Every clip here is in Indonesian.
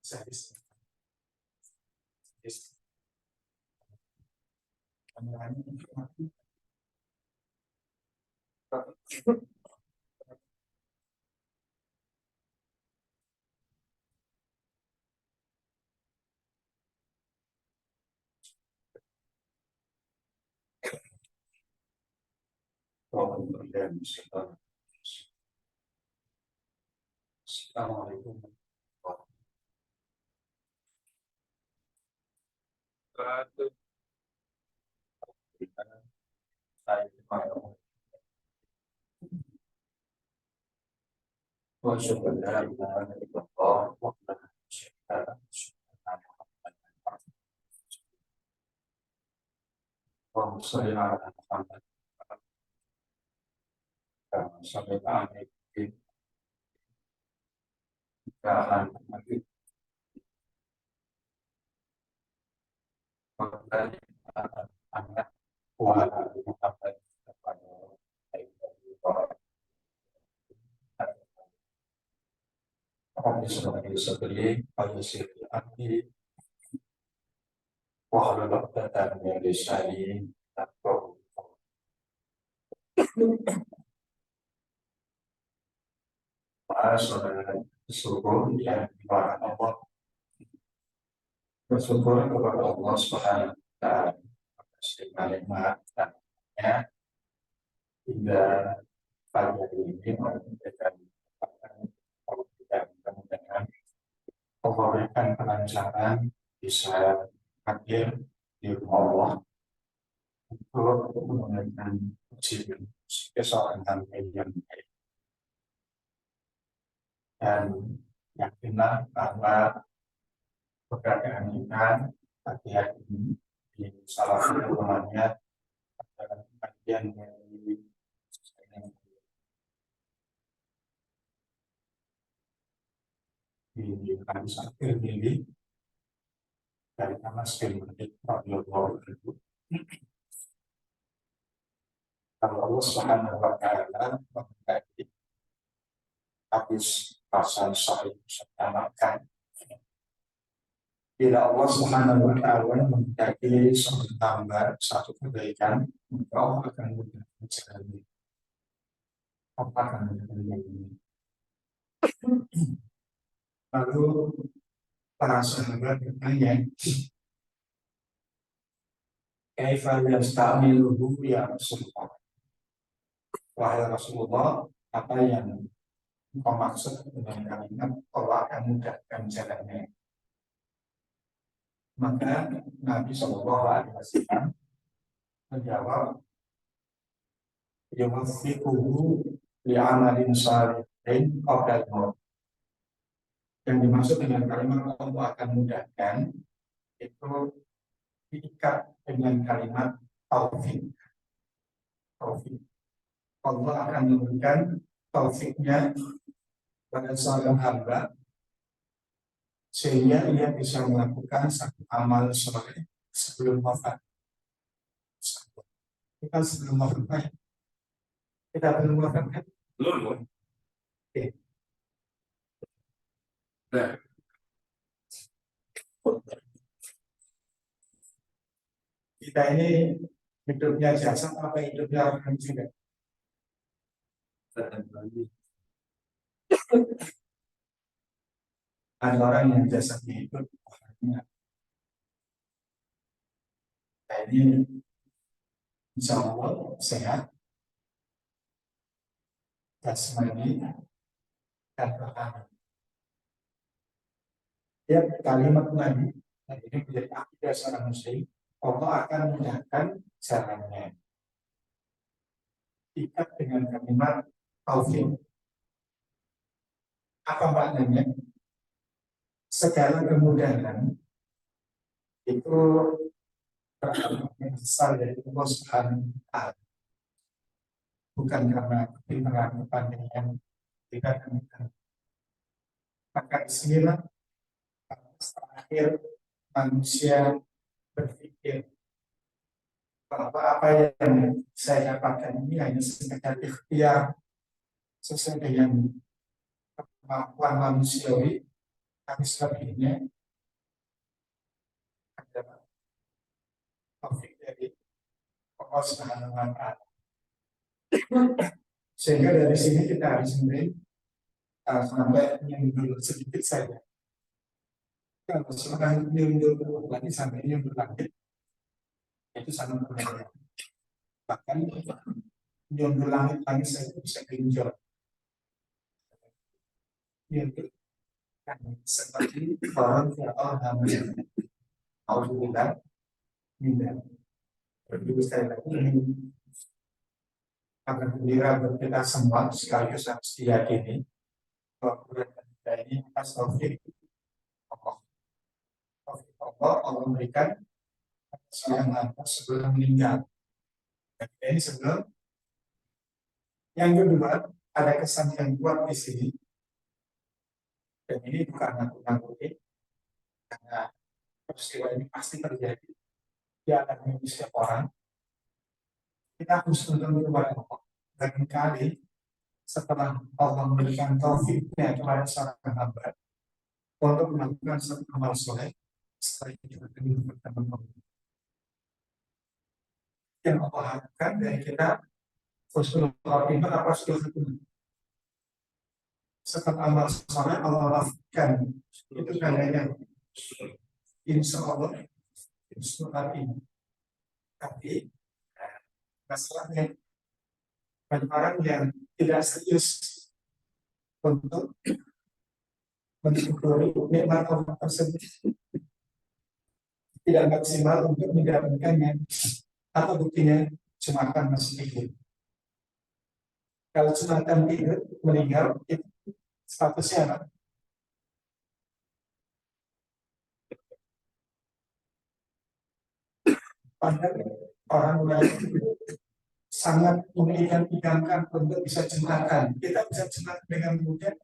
Assalamualaikum warahmatullahi wabarakatuh. Bersyukur ya kepada Allah, bersyukur kepada Allah Subhanahu wa Ta'ala atas nikmat dan karunia hingga pagi hari ini memberikan kemudahan, memberikan kelancaran bisa hadir di rumah Allah untuk menunaikan ujian sebagai seorang hamba yang baik. Dan yakinlah bahwa keberadaan kita pagi hari ini di salah satu rumahnya adalah bagian dari di hadis akhir ini dari Anas bin Malik radhiyallahu anhu. Kalau Allah Subhanahu wa Ta'ala menghendaki hadis pasal sahih makan. Bila Allah Subhanahu wa Ta'ala menghendaki seorang hamba satu kebaikan, maka Allah akan mudahkan jalannya. Allah akan mudahkan jalannya. Lalu para sahabat bertanya, kaifa yasta'miluhu ya Rasulullah? Wahai Rasulullah, apa yang engkau maksud dengan kalimat Allah akan mudahkan jalannya? Maka Nabi Shallallahu Alaihi Wasallam menjawab, yuwaffiquhu li'amalin shalihin qabla al-maut. Yang dimaksud dengan kalimat Allah akan mudahkan itu diikat dengan kalimat taufik. Taufik. Allah akan memberikan taufiknya pada seorang hamba sehingga ia bisa melakukan satu amal soleh sebelum wafat. Kita sebelum wafat, kita belum wafat kan? Belum. Oke. Nah. Kita ini hidupnya jasad apa hidupnya orang juga? Ada orang yang jasadnya itu orangnya. Nah, ini insya Allah sehat, jasmani dan rohani. Ya, kalimat Nabi, nah ini menjadi akidah seorang muslim. Allah akan mudahkan jalannya. Ikat dengan kalimat taufik. Apa maknanya? Segala kemudahan itu berasal dari Allah Subhanahu wa Ta'ala. Bukan karena kepintaran kepandaian tidak kemudahan. Maka disinilah terakhir manusia berpikir bahwa apa yang saya dapatkan ini hanya sekedar ikhtiar sesuai dengan kemampuan manusiawi Hadis lainnya adalah taufik dari Allah Subhanahu wa Ta'ala. Sehingga dari sini kita harus mulai sampai nyundul sedikit saja. Kalau seorang nyundul lagi sampai nyundul lagi, itu sangat berbahaya. Bahkan nyundul langit saja bisa diinjak. Nyundul seperti orang Fir'aun namanya. Alhamdulillah, tidak. Jadi sekali lagi ini akan gembira buat kita semua sekaligus harus diyakini bahwa kita ini atas taufik Allah. Taufik Allah memberikan seorang hamba sebelum meninggal. Dan ini sebelum. Yang kedua, ada kesan yang kuat di sini. Dan ini bukan nakut-nakutin, karena peristiwa ini pasti terjadi. Dia akan menjadi setiap orang. Kita harus menuntut kepada Allah. Dan kali setelah Allah memberikan taufiknya kepada seorang hamba untuk melakukan satu amal soleh, setelah itu kita bertemu Allah. Yang Allah harapkan dari kita husnul khotimah apa husnul khotimah. Setelah amal soleh Allah lakukan itu kandangnya insya Allah husnul khotimah. Tapi masalahnya banyak orang yang tidak serius untuk mensyukuri nikmat Allah tersebut, tidak maksimal untuk mendapatkannya, atau buktinya cuma akan masih hidup. Kalau cuma akan hidup meninggal, itu statusnya apa? Padahal orang yang sangat menginginkan untuk bisa jemaahkan, kita bisa jemaah dengan mudah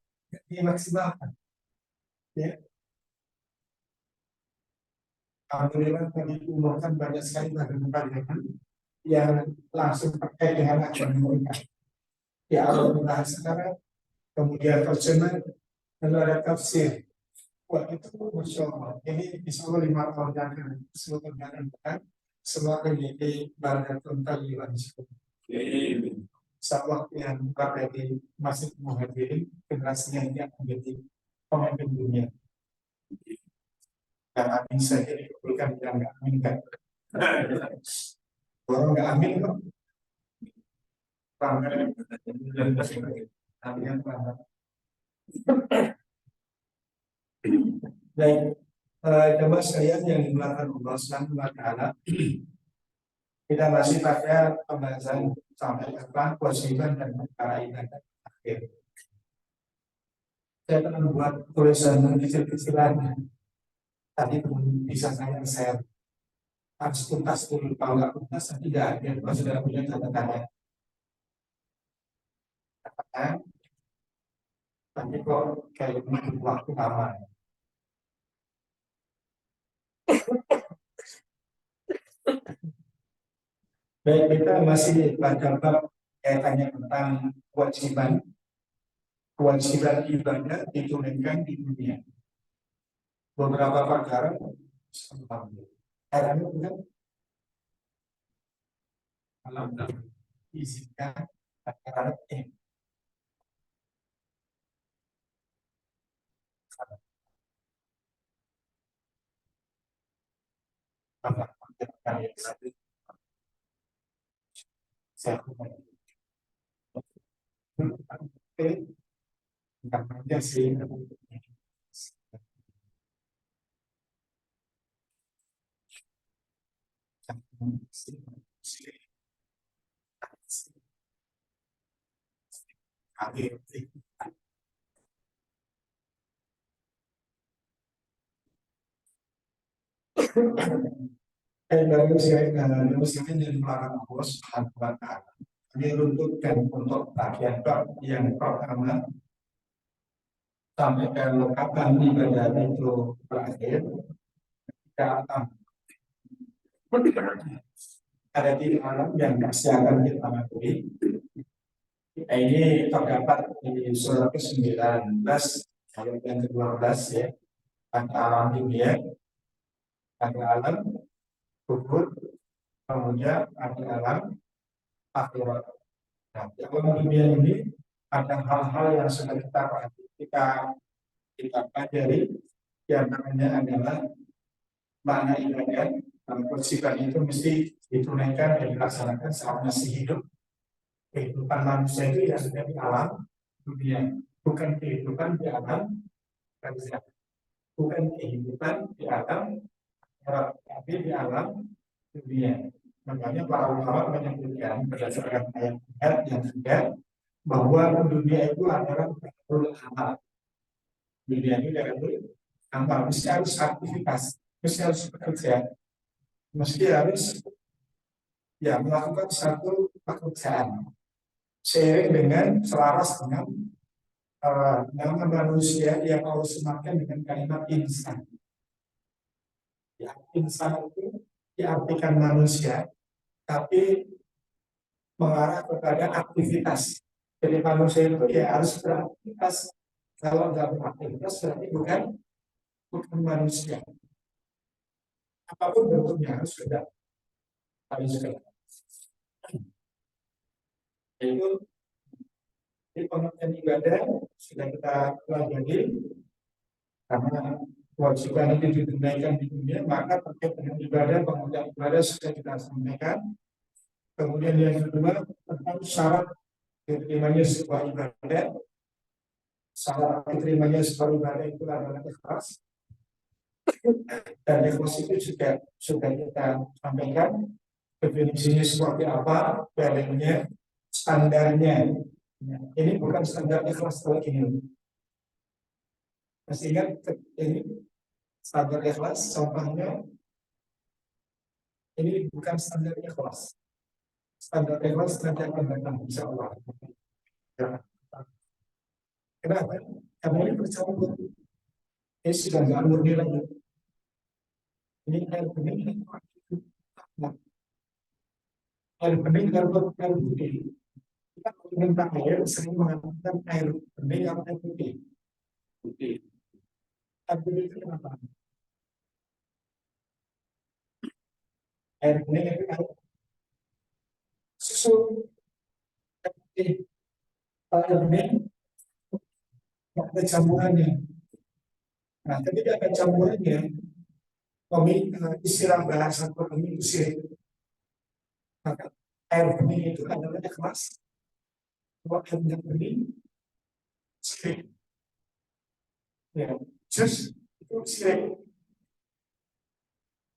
dimaksimalkan. Ya. Alhamdulillah tadi diumumkan banyak sekali bagian-bagian yang langsung terkait dengan ajaran mereka. Ya Allah membahas sekarang, kemudian terjemah, lalu ada tafsir. Wah itu Masya Allah. Ini insya Allah 5 tahun yang akan seluruh negara semua menjadi badan tentang insya Allah yang berada masih menghadiri generasinya ini akan menjadi pemimpin dunia. Dan amin saja dikabulkan, yang nggak amin kan? Orang nggak amin kok. Baik, jemaah sekalian yang dimuliakan Allah Subhanahu wa Ta'ala, kita masih pada pembahasan sampai kapan kewajiban dan perkara ibadah akhir. Saya akan membuat tulisan kecil-kecilan. Tadi belum bisa saya share. Harus tuntas dulu, kalau nggak tuntas tidak ada. Kalau sudah punya catatan. Tapi kok kayak butuh waktu lama. Baik, kita masih pada bab kaitannya tentang kewajiban ibadah ditunaikan di dunia. Beberapa perkara ada bukan? Kalau izinkan perkara ini. Saya muslimin dan para bos kami runtutkan untuk bagian bab yang pertama sampai ke kapan ibadah itu berakhir. Ada 3 malam yang masih akan kita latih. Ini terdapat di surah ke-19 ayat yang ke-12 ya. Ada alam dunia, ada alam kubur, kemudian ada alam akhirat. Nah, di alam dunia ini ada hal-hal yang sudah kita pelajari, yang namanya adalah makna ibadah. Kewajiban itu mesti ditunaikan dan dilaksanakan saat masih hidup. Kehidupan manusia itu yang sudah di alam dunia, bukan kehidupan di alam barzakh, bukan kehidupan di alam akhirat, tapi di alam dunia. Makanya para ulama menyebutkan berdasarkan ayat-ayat yang ada bahwa dunia itu adalah darul amal. Dunia itu darul amal, mesti harus aktivitas, mesti harus bekerja, mesti harus ya melakukan satu pekerjaan seiring dengan selaras dengan nama manusia yang Allah sematkan dengan kalimat insan. Ya, insan itu diartikan manusia, tapi mengarah kepada aktivitas. Jadi manusia itu ya harus beraktivitas. Kalau nggak beraktivitas berarti bukan manusia. Apapun bentuknya harus sudah. Itu di pengertian ibadah sudah kita pelajari, karena kewajiban itu ditunaikan di dunia, maka terkait dengan ibadah, pengertian ibadah sudah kita sampaikan. Kemudian yang kedua tentang syarat diterimanya sebuah ibadah. Syarat diterimanya sebuah ibadah itu adalah ikhlas. Dan ikhlas itu juga sudah kita sampaikan definisinya seperti apa, dalilnya, standarnya. Ini bukan standar ikhlas kalau ini. Masih ingat ini standar ikhlas, contohnya ini bukan standar ikhlas. Standar ikhlas nanti akan datang, insya Allah. Kenapa? Karena ini bercampur. Ini sudah nggak murni lagi. Ini air bening, air bening air putih. Kita minta air sering mengatakan air bening atau air putih. Putih. Air bening itu kenapa? Air bening itu air susu. Air bening ada campurannya. Nah, ketika ada campurannya, istilah bahasa kami itu maka air bening itu adalah ikhlas. Kalau air bening syirik, ya, jus itu syirik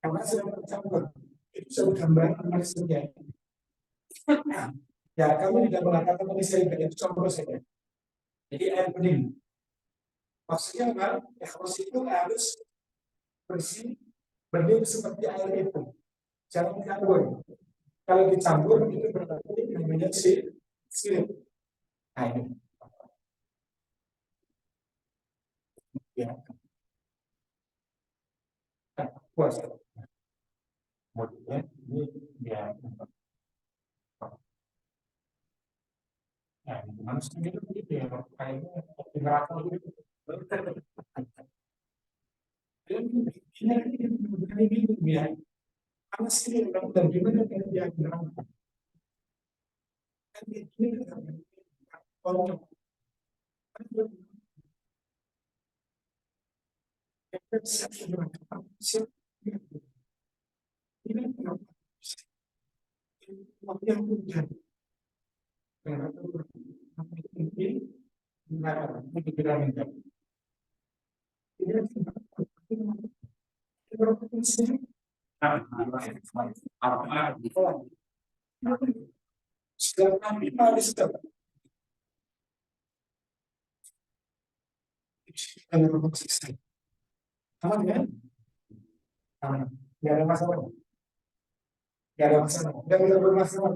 karena sedang tercampur. Itu sudah gambaran maksudnya. Ya, kami tidak mengatakan ini syirik, itu contoh saja. Jadi air bening maksudnya apa? Ikhlas itu harus bersih, bening seperti air itu. Jangan dicampur. Kalau dicampur itu berarti namanya syirik. Nah, ini. Ya. Nah, puasa. Kemudian ini ya. Nah, manusia itu begitu ya, kayaknya di neraka gitu. Ini ya. Apa sih dan gimana kan dia neraka? Kan ini konyol. Ini yang hujan. Karena itu mungkin benar untuk kita minta. Ini sedangkan kita bisa sama ya? Tidak ada masalah. Tidak ada masalah. Tidak ada bermasalah.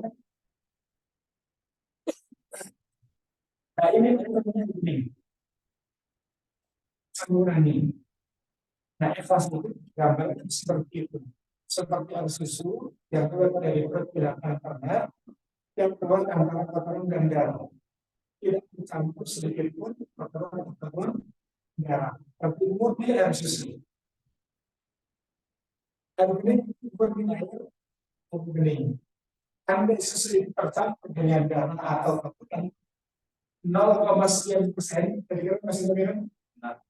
Nah, ini namanya ini. Camurani. Nah, ikhlas itu gambarnya seperti itu. Seperti air susu yang keluar dari perut tidak pernah, yang keluar antara kotoran dan darah. Tidak dicampur sedikit pun kotoran darah. Tapi murni air susu. Air bening murni air bening. Anda susu pertama dengan dana atau apapun 0,sekian%, kira-kira masih benar? Nah,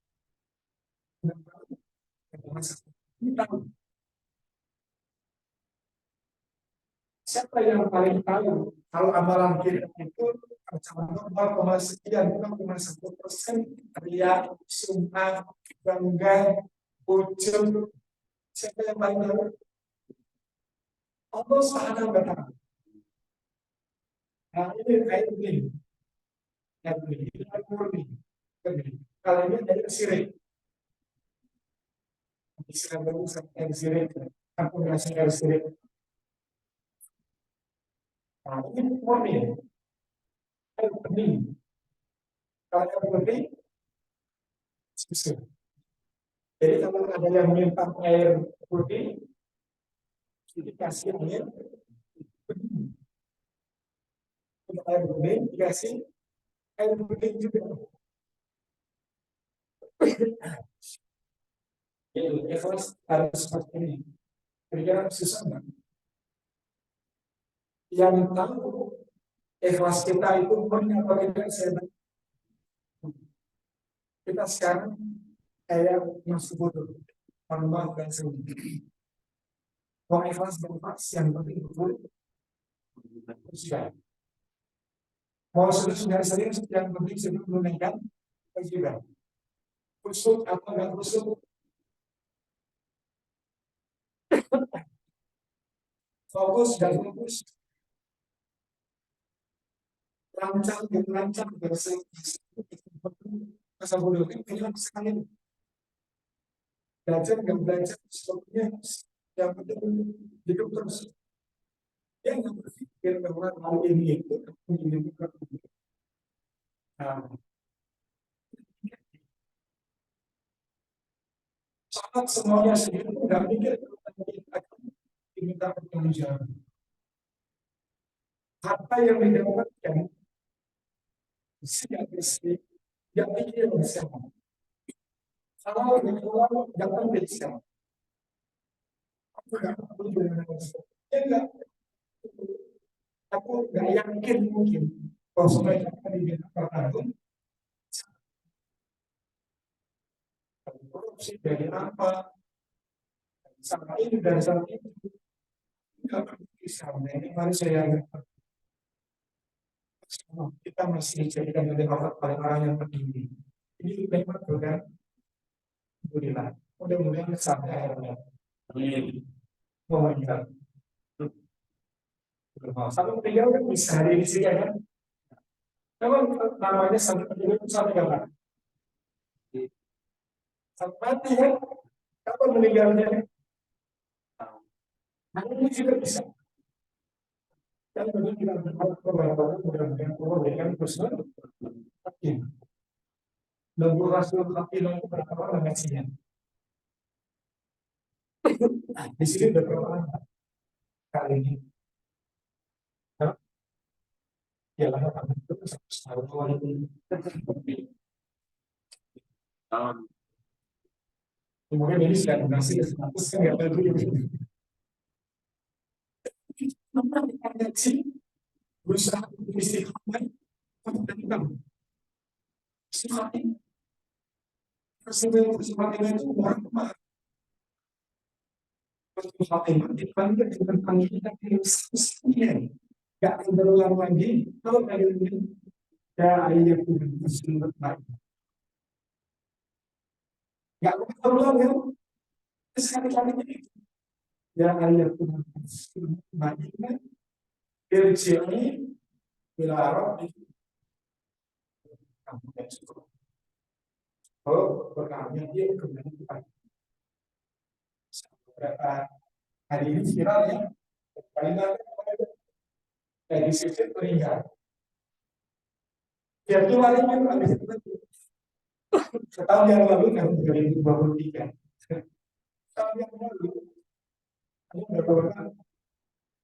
siapa yang paling tahu kalau amalan kita itu ancaman 0,sekian, 0,1%, riak, sumah, bangga, ujung, siapa yang paling tahu? Allah Subhanahu wa Ta'ala. Nah, ini air bening. Air bening, ini air murni. Kalau ini air sirik. Istilah baru air sirik. Kampung ngasih air sirik. Nah, ini murni. Air bening. Kalau air bening, susu. Jadi kalau ada yang minta air putih, dikasih air bening. Untuk air bening dikasih air bening juga. Itu ikhlas harus seperti ini. Kira-kira susah nggak? Yang tahu ikhlas kita itu murni atau tidak, saya kita sekarang kayak masuk bodoh, maaf dan sendiri. Mau ikhlas dan pas yang penting betul. Sudah. Mau sudah serius yang penting sebelum menunaikan kewajiban. Kusuk atau enggak kusuk, fokus dan fokus, lancar dan lancar berasa masa bodoh itu hilang sekali. Belajar dan belajar sebetulnya yang penting hidup terus. Dia nggak berpikir bahwa hal ini itu menjadi. Nah, saat semuanya sendiri nggak mikir diminta pertanggungjawaban. Apa yang didapatkan siap bersih, yang pikir bersama. Kalau yang keluar datang bersama. Aku nggak yakin mungkin kalau semuanya akan diminta pertanggung. Korupsi dari apa? Sama ini dan sama itu. Nggak bisa. Ini manusia yang kita masih dijadikan oleh Allah paling orang yang tertinggi. Ini memang bukan. Alhamdulillah. Mudah-mudahan sampai akhirnya. Mohon sampai ketiga kan bisa hari ini sih kan? Memang namanya sampai ketiga itu sampai kapan? Sampai mati kan? Kapan meninggalnya? Nah ini juga bisa. Dan begitu kita berharap kepada Allah, mudah-mudahan Allah berikan husnul khatimah. Lagu Rasul Khatimah itu berapa orang ngajinya? Di sini berapa orang kali ini? Ya lama kami itu tahun 2000. Kemudian ini sudah donasi ke 100 kan nggak tahu dulu. Nomor ngaji berusaha untuk istiqomah, untuk tenang. Istiqomah Fatimah itu orang kemana? Fatimah dipanggil dengan panggilan yang sekian. Gak akan berulang lagi kalau dari ini ya ayat Tuhan baik. Gak akan berulang ya. Sekali-kali ini ya ayat Tuhan baik. Irji'i ila rabbika. Oh, berkahnya dia kembali kepada beberapa hari ini viral ya, kalimat dari sisi meninggal. Tiap hari kan ada setahun yang lalu tahun 2023. Setahun yang lalu ini berapa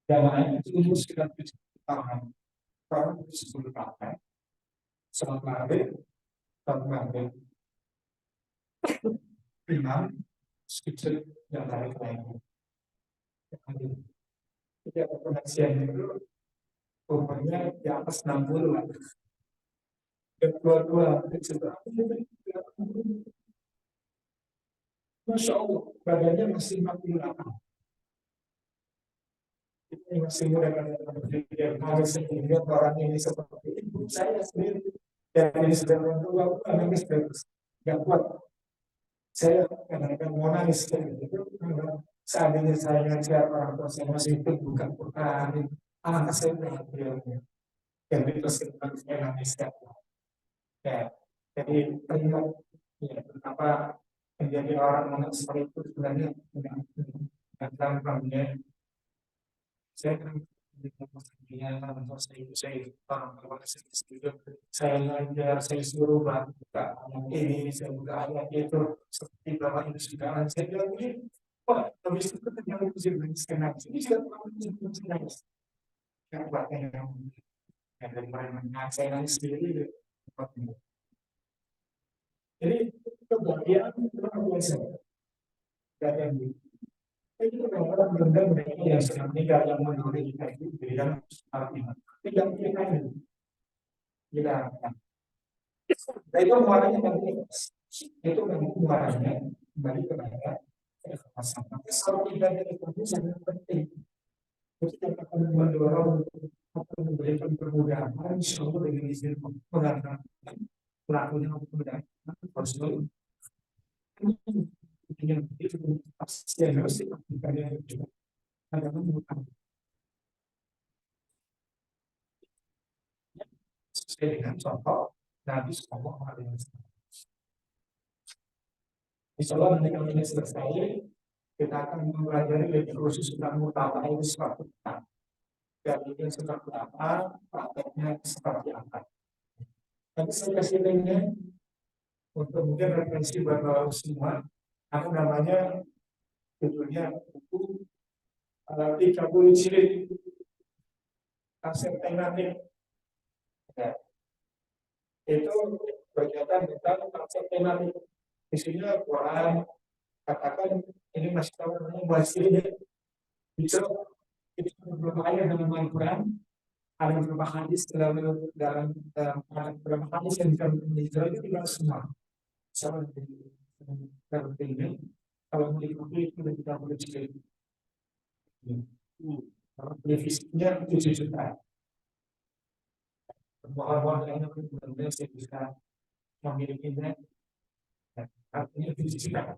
dananya itu umur sekitar 7 tahun, tahun 10 tahun, sholat maghrib, imam sujud yang tarik lagi. Jadi pengajian itu umurnya di atas 60 lah. Dan dua-dua itu Masya Allah, badannya masih 48. Ini masih muda kan berpikir, harus melihat orang ini seperti ibu saya sendiri. Dan ini sudah berdua, nangis terus. Gak kuat. Saya kadang-kadang mau nangis gitu. Seandainya saya ngajar orang tua saya masih hidup bukan Quran, anak saya berhati-hati. Dan itu saya nangis kan. Ya, jadi terlihat ya, betapa menjadi orang seperti itu sebenarnya dengan gampangnya. Saya kan di kemudian atau saya paham bahwa saya ngajar, saya suruh buka ini, saya buka ayat itu seperti bahwa itu sudah saya bilang ini, wah, habis itu ternyata bisa bersekenap. Ini sudah pernah bersekenap. Yang buatnya yang dari mana saya nangis sendiri. Jadi kebahagiaan luar biasa. Dan itu orang benar mereka yang sedang meninggal yang menurut kita itu berikan artinya. Tidak kita ini. Kita harapkan. Nah, itu muaranya nanti itu memang muaranya kembali kepada sama. Kalau tidak itu sangat penting. Kita akan mendorong atau memberikan permudahan. Insya Allah dengan izin mengatakan pelakunya mudah harus yang itu pasti harus dilakukan yang juga ada menemukan sesuai dengan contoh Nabi Sallallahu Alaihi Wasallam. Insya Allah nanti kalau ini selesai, kita akan mempelajari lebih khusus tentang mutawah ini seperti apa. Dan ini seperti apa, prakteknya seperti apa. Tapi saya kasih linknya untuk mungkin referensi buat semua. Aku namanya judulnya buku 30 jilid tafsir tematik. Ya, itu berkaitan tentang tafsir tematik. Isinya Quran, katakan ini masih tahu namanya bahasanya bisa itu beberapa ayat dalam Al-Quran, ada beberapa hadis dalam beberapa hadis yang dijelaskan itu tidak semua. Sama seperti ini, kalau mengikuti itu kita boleh cek. Kalau fisiknya 7 juta. Mohon yang benar-benar saya bisa memilikinya. Artinya 7 juta.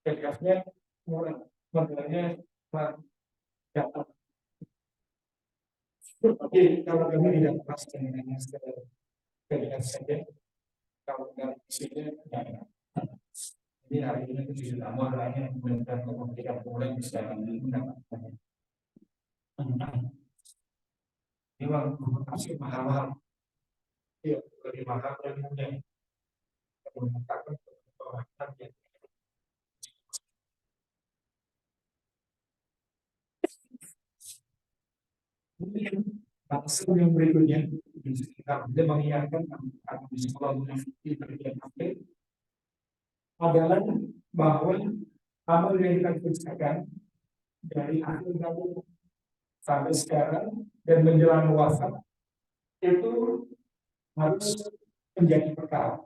Kerjanya murah, modalnya dapat. Oke, kalau kami tidak pasti dengan sekedar saja, kalau dari isinya ya. Jadi hari ini 7 juta modalnya kemudian kita mulai bisa mendapatkannya. Ini memang masih mahal-mahal. Iya, lebih mahal dari punya. Mengatakan orang yang kemudian langsung yang berikutnya kita mengingatkan akan di sekolah di bagian akhir adalah bahwa amal yang kita kerjakan dari akhir tahun sampai sekarang dan menjelang wafat itu harus menjadi bekal,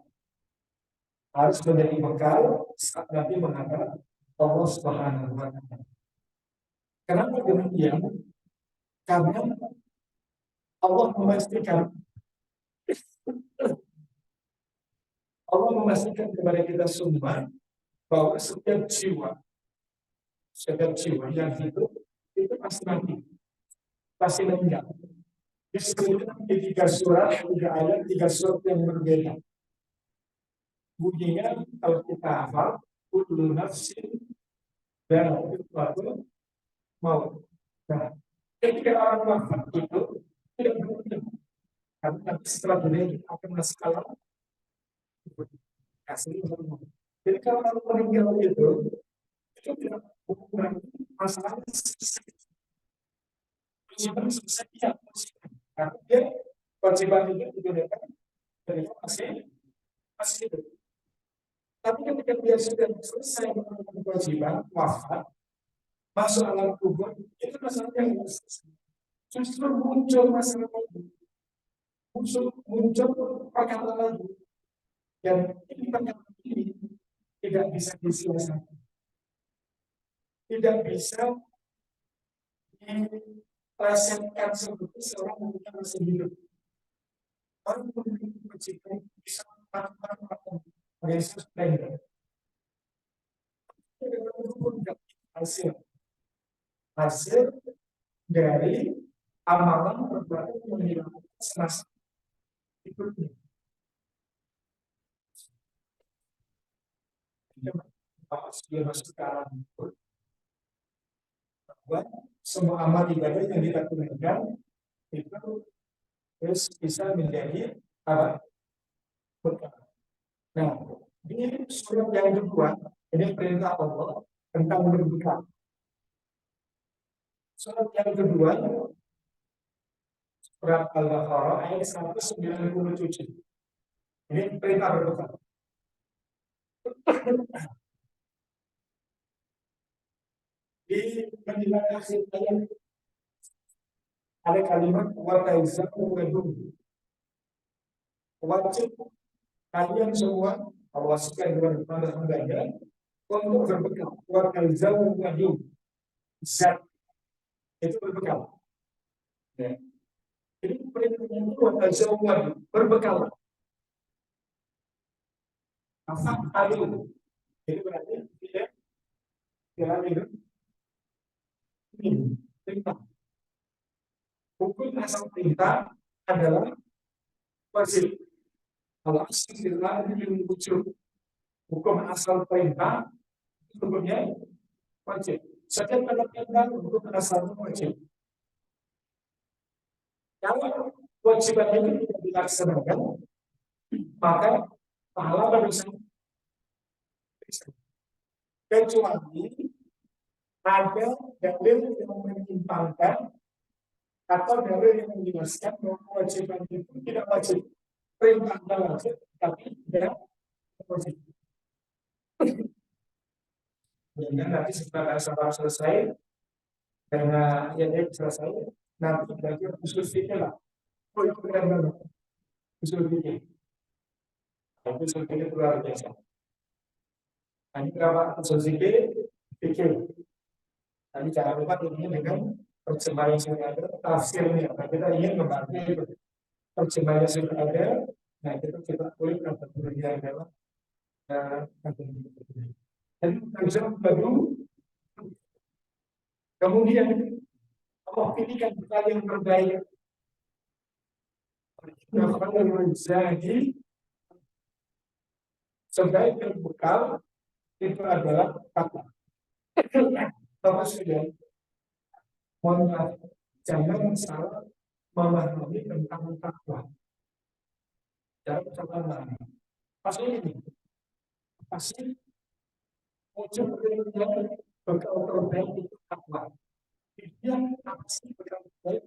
saat nanti menghadap Allah Subhanahu wa Ta'ala. Kenapa demikian? Karena Allah memastikan kepada kita semua bahwa setiap jiwa yang hidup itu pasti mati, pasti meninggal. Disebutkan di 3 surat, 3 ayat, 3 surat yang berbeda. Bunyinya kalau kita hafal, kullu nafsin dha'iqatul maut. Nah, ketika orang wafat itu tidak berhenti, karena nanti setelah dunia kita akan masuk alam asli. Jadi kalau orang meninggal itu tidak bukan masalahnya selesai, karena dia kewajiban itu digunakan dari masih masih hidup. Tapi ketika dia sudah selesai melakukan kewajiban, wafat, masuk alam kubur, itu masalah yang selesai. Justru muncul masalah lagi, muncul perkara lagi, dan ini perkara ini tidak bisa disiasati, tidak bisa diplesetkan seperti seorang yang masih hidup. Orang memiliki kewajiban bisa melakukan Yesus lainnya. Hasil dari amalan perbuatan yang dilakukan semasa hidupnya. Dia masuk ke alam kubur, bahwa semua amal ibadah yang kita tunaikan itu terus bisa menjadi apa? Berkah. Nah, di surat yang kedua, ini perintah Allah tentang berbekal. Surat yang kedua, surat Al-Baqarah ayat 197. Ini perintah berbekal. Di menjelang akhir ayat ada kalimat wataizaku wedum. Wajib kalian semua awaskan dengan tanda-tandanya untuk berbekal. Wataizaku wedum. Zat itu berbekal. Ya. Jadi perintahnya itu wataizaku wedum, berbekal. Apa alu? Itu berarti tidak jalan hidup. Ini perintah. Hukum asal perintah adalah wajib. Kalau asal perintah ini wujud. Hukum asal perintah hukumnya wajib. Setiap ada perintah hukum asalnya wajib. Kalau kewajiban itu tidak dilaksanakan, maka pahala berdosa. Kecuali ada dalil yang menyimpangkan atau dalil yang menjelaskan bahwa kewajiban itu tidak wajib. Perintahnya wajib, tapi tidak wajib. Dan nanti setelah selesai, karena yang selesai, nanti belajar usul fikih lah. Oh, itu keren banget. Usul fikih. Usul fikih luar biasa. Ini berapa usul fikih? Tadi jangan lupa ini dengan terjemahan yang sudah ada, tafsirnya. Nah, kita ingin membantu terjemahan yang sudah ada. Nah, kita kulik kategorinya adalah dan bisa baru. Kemudian Allah pilihkan bekal yang terbaik. Jadi sebaik bekal itu adalah takwa. Takwa sudah. Mohon maaf, jangan salah memahami tentang takwa. Jangan salah memahami. Pasti ini, pasti wujud yang bekal terbaik itu takwa. Dia pasti bekal terbaik.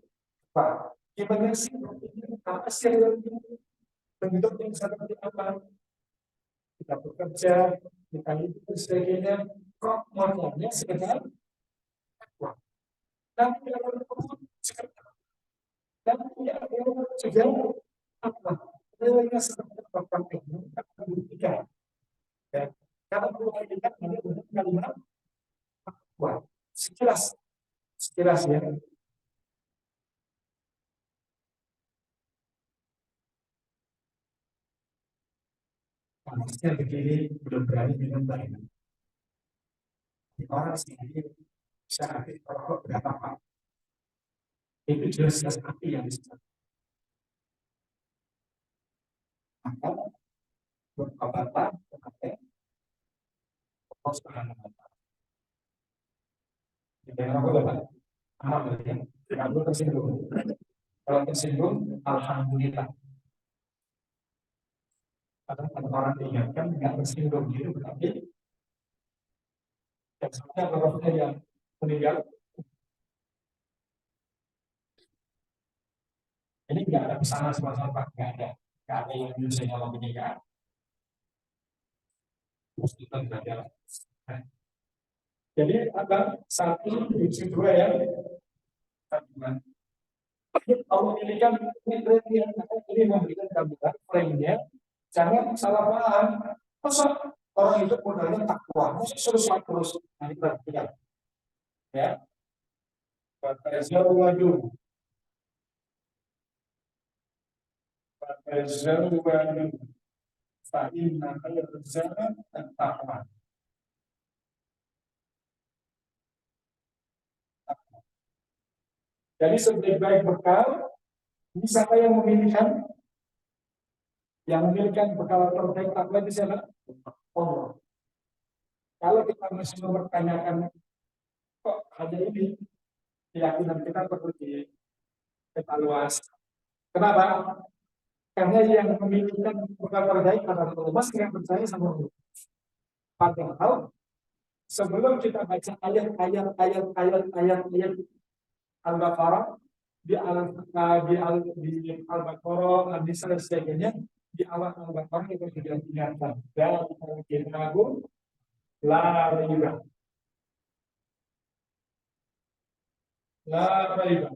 Pak, gimana sih apa sih yang bentuk yang seperti apa? Kita bekerja, kita itu sebagainya, kok modelnya sekedar takwa. Tapi kalau sekedar, tapi tidak juga takwa. Realnya seperti apa itu? Kita buktikan. Ya, kalau kita lihat ada kalimat takwa. Sekilas ya. Panasnya begini belum berani minum lain. Orang sendiri bisa aktif rokok berapa pak? Itu jelas api yang bisa. Maka berapa pakai pos tahanan. Di daerah apa pak? Aman berarti. Kalau tersinggung, alhamdulillah. Ada orang diingatkan nggak tersinggung gitu berarti. Dan sebenarnya orangnya yang meninggal. Ini nggak ada pesanan sama pak, nggak ada yang bisa nyala meninggal. kesulitan belajar. Jadi ada satu, dua ya. Kalau ini kan ini memberikan gambaran frame-nya, jangan salah paham. Masa orang itu modalnya takwa, masa terus nanti perhatikan. Ya, Fatazawwadu, fa inna khairaz zadi at-taqwa. Jadi sebaik-baik bekal, ini siapa yang memilihkan? Yang memilihkan bekal terbaik takwa di sana? Allah. Kalau kita masih mempertanyakan kok ada ini, keyakinan kita perlu dievaluasi. Kenapa? Karena yang memilihkan bekal terbaik adalah Allah. Masih yang percaya sama Allah. Padahal sebelum kita baca ayat Al-Baqarah, di Al-Baqarah, di sebagainya, di awal Al-Baqarah itu sudah diingatkan. Dan kitabu la raiba. La raiba.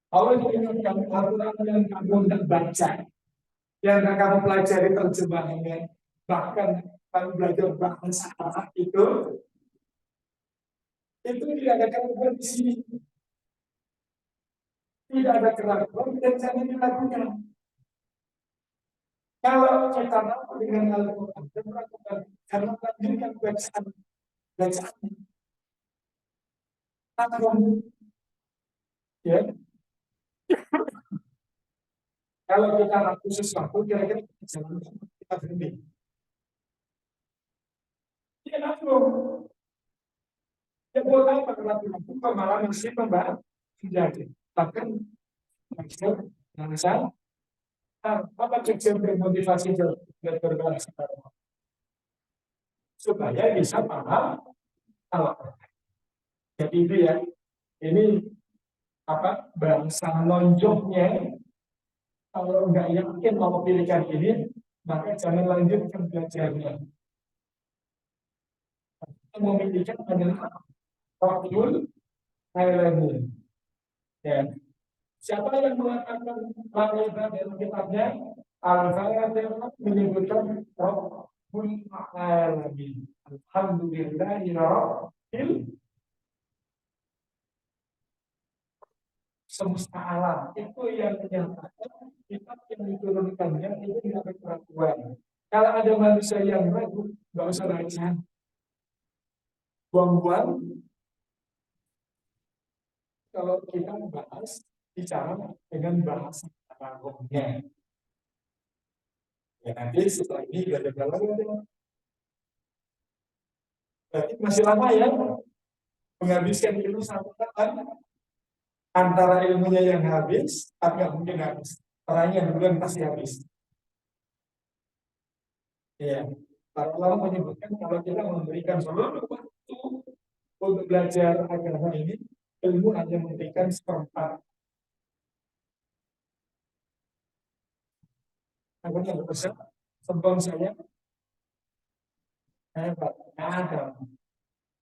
Allah ingatkan Al-Quran yang kamu tidak baca, yang kamu pelajari terjemahannya, bahkan kamu belajar bahasa Arab itu tidak ada keraguan di sini. Tidak ada keraguan dan jangan dilakukan. Kalau kita mampu dengan Al-Quran dan melakukan karena melanjutkan bacaan, ya. Kalau kita ragu sesuatu, kira-kira kita berhenti. Ya langsung. Ya buat apa ragu-ragu malah masih membahas menjadi. Bahkan maksud apa tujuan bermotivasi berbahasa supaya bisa paham Al-Quran. Jadi itu ya, ini apa bahasa nonjoknya. Kalau nggak yakin mau pilihkan ini, maka jangan lanjutkan belajarnya. Memilihkan adalah Rabbul Alamin. Ya. Siapa yang mengatakan Al-Fatihah dalam kitabnya? Al-Fatihah menyebutkan Rabbul Alamin. Alhamdulillahirabbil semesta alam. Itu yang menyatakan kitab yang diturunkannya itu tidak ada keraguan. Kalau ada manusia yang ragu, nggak usah baca. Buang-buang. Kalau kita membahas, bicara dengan bahasa Arabnya. Ya nanti setelah ini belajar dalam berarti masih lama ya menghabiskan ilmu satu tahun antara ilmunya yang habis, tapi nggak mungkin habis. Orangnya duluan pasti habis. Ya, para ulama menyebutkan kalau kita memberikan seluruh waktu untuk belajar agama ini, ilmu hanya memberikan seperempat. Makanya besar, sembang saya hebat. Ada.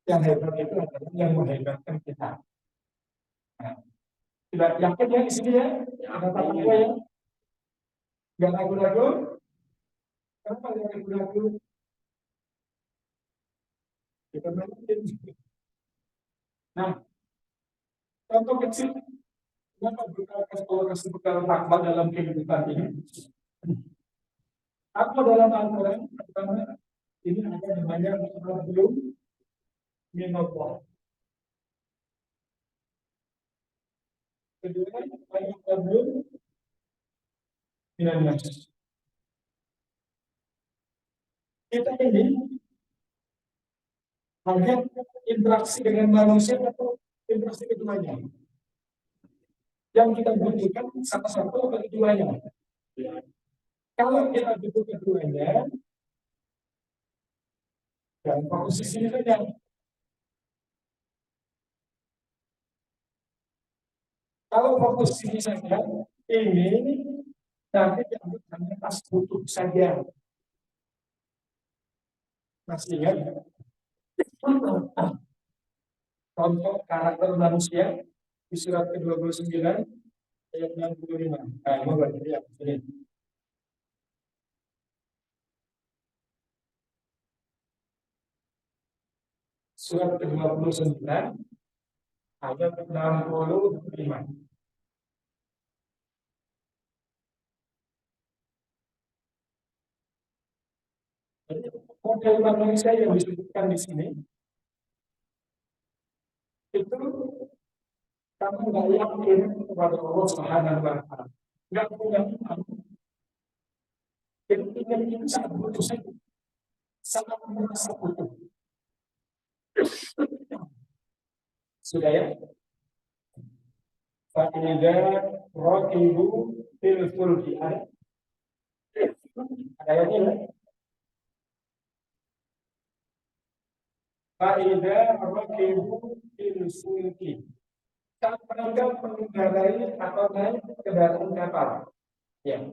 Yang hebat itu adalah yang menghebatkan kita. Nah, tidak yakin ya di sini ya? Ada apa ya? Gak ragu-ragu? Kenapa gak ragu-ragu? Kita mungkin. Nah, contoh kecil, kenapa kasih bekal takwa dalam kehidupan ini? Apa dalam Al-Quran? Pertama, ini ada namanya belum minallah. Kedua, ada belum minallah. Kita ini hanya interaksi dengan manusia atau interaksi keduanya. Yang kita butuhkan satu-satu atau keduanya. Kalau kita butuh keduanya, dan fokus di sini saja. Kalau fokus di sini saja, ini nanti dianggap hanya tas butuh saja. Masih ingat contoh karakter manusia di surat ke-29 ayat 65. Nah, mau baca ya, ini. Surat ke-29 ayat 65. Jadi, model manusia yang disebutkan di sini itu kamu nggak yakin kepada Allah Subhanahu wa Ta'ala, nggak punya iman. Jadi iman itu sangat butuh, sangat merasa butuh. Sudah ya? Fa'idha rakibu fil fulki. Ada ayatnya ya? Fa'idha rakibu fil fulki. Saat mereka mengendarai atau naik kendaraan kapal. Ya.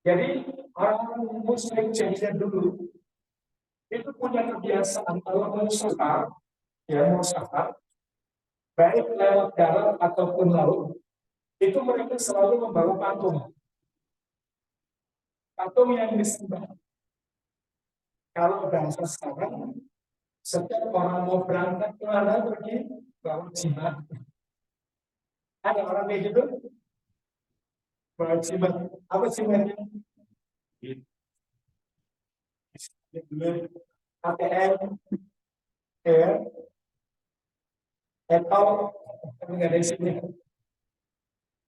Jadi orang muslim jahiliyah dulu itu punya kebiasaan kalau mau safar, ya mau safar, baik lewat darat ataupun laut, itu mereka selalu membawa patung yang disembah. Kalau bahasa sekarang, setiap orang mau berangkat ke mana pergi bawa jimat. Ada orang kayak gitu, bawa jimat. Apa jimatnya? ATM, ya, Apple, tapi nggak ada isinya.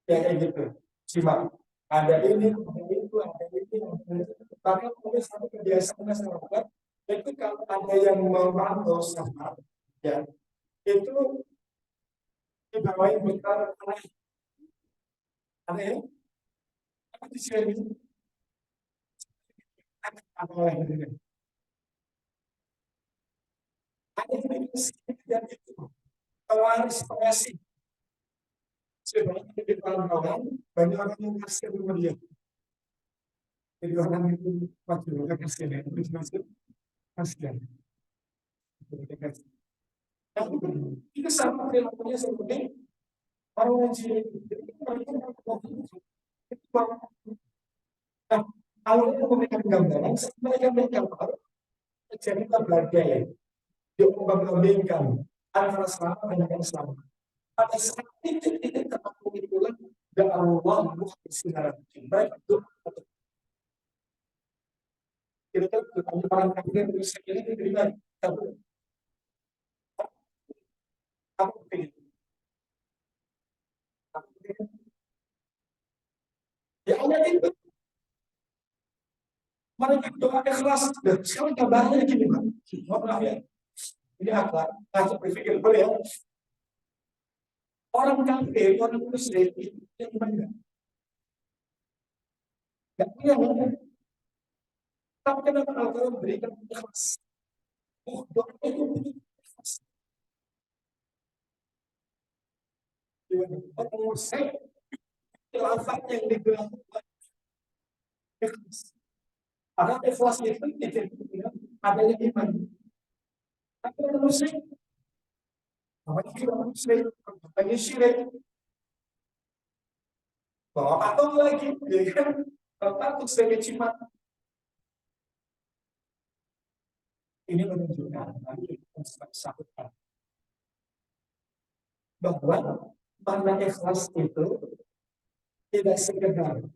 Ya kayak gitu, jimat. Ada ini, ada itu, ada ini, ada itu. Tapi mungkin satu kebiasaan masyarakat itu kalau ada yang memantau sama, ya itu dibawain bekal aneh, aneh, apa di sini? Apa yang ada yang itu pewaris pengasih. Sebenarnya di kawan-kawan banyak orang yang kasih sama dia. Jadi orang itu waktu itu kasih dia, terus masuk kasih. Itu sama perilakunya seperti orang yang cilik. Jadi mereka itu nah, awalnya memberikan gambaran, mereka terjadi berbagai diombang-ambingkan antara selamat dan yang selamat. Pada saat titik-titik tertentu itulah dan Allah bersinar baik itu kira-kira orang kafir bisa ini diterima tapi aku pilih ya Allah itu mereka doa ikhlas dan sekarang kabarnya gini Pak, maaf ya, ini akhlak langsung berpikir boleh ya, orang kafir orang musyrik itu yang mana nggak punya tapi kenapa Allah memberikan ikhlas? Oh, doa itu ikhlas. Orang musyrik khilafat yang digelar ikhlas. Padahal ikhlas itu tidak adanya iman. Tapi orang musyrik, namanya orang musyrik, namanya syirik. Bahwa patung lagi, ya kan? Patung sebagai jimat. Ini menunjukkan, nanti kita sampaikan bahwa makna ikhlas itu tidak sekedar